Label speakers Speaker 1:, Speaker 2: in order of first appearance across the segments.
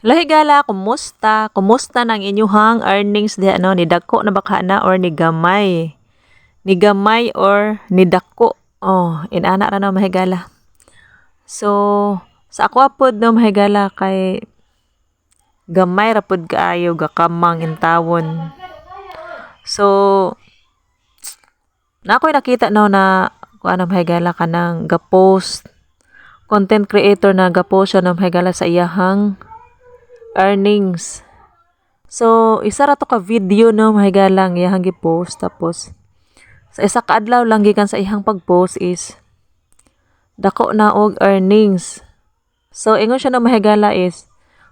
Speaker 1: Lahi gala, kumusta? Kumusta nang inyuhang earnings di ano ni dako na baka na or ni gamay? Ni gamay or ni dako? Oh, inana ra na mahigala. So, sa ako apod no mahigala kay gamay ra pud kaayo gakamang intawon. So, na ako'y nakita no na kuan mahigala kanang ga-post content creator na ga-post siya na mahigala sa iyahang earnings. So, isa ra to ka video no mahigala ang iyahang gi-post tapos sa isa ka adlaw lang gikan sa iyang pag-post is dako na og earnings. So, ingon siya na mahigala is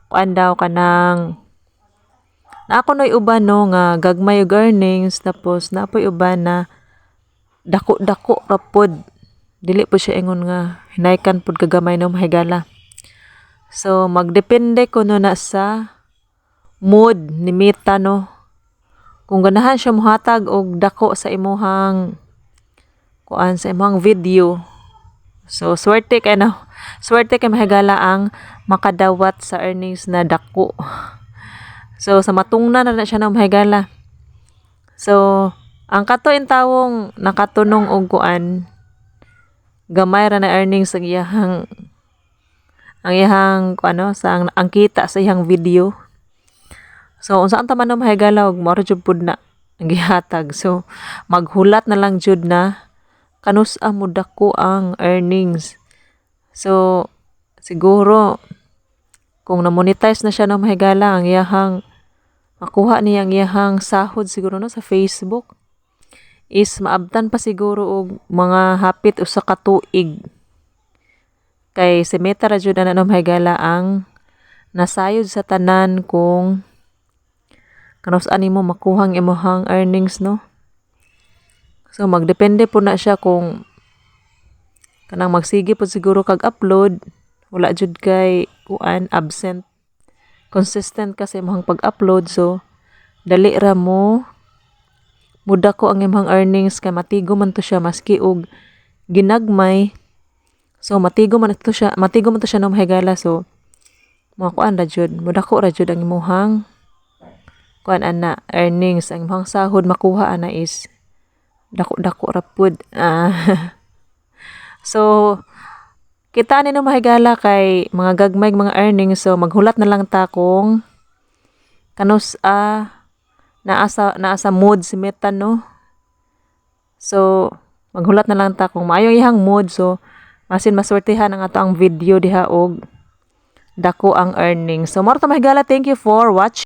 Speaker 1: kuan daw kanang na ako no'y uban no nga gagmay og earnings tapos napoy uban na dako-dako ra pod. Dili po siya ingon nga hinaykan pod kagamay no mahigala. So, magdepende ko no na sa mood ni Mita no. Kung ganahan siya mohatag og dako sa imuhang kuan sa imuhang video. So, swerte kay no. Swerte kay mahigala ang makadawat sa earnings na dako. So, sa matungnan na siya ng mahigala. So, ang kato intawong nakatunong og kuan gamay ra na earnings ang iyahang ano sa ang kita sa iyang video. So unsa ta man mahigala og mao jud pud na ang gihatag. So maghulat na lang jud na kanus-a mo dako ang earnings. So siguro kung na-monetize na siya ng mahigala ang iyahang makuha niya ang iyahang sahod siguro no sa Facebook is maabtan pa siguro og mga hapit usa ka tuig. Kay si Meta ra jud na mahigala ang nasayod sa tanan kung kanus-an nimo makuhang imong earnings no. So magdepende po na siya kung kanang magsige po siguro kag upload wala jud kay kuan absent consistent kasi imong pag-upload so dali ra mo muda ko ang imong earnings kay matigo man to siya maski og ginagmay. So matigo man to siya no mahigala so mo kuan ra jud muda ko ra jud ang imong kuan ana earnings ang imong sahod makuha ana is dako-dako ra pud. So kita ni no mahigala kay mga gagmay mga earnings so maghulat na lang ta kung kanus-a naa sa mood si Meta no. So maghulat na lang ta kung maayo ihang mood so masin maswertehan ang ato ang video diha og dako ang earnings. So mao ta mahigala, thank you for watching.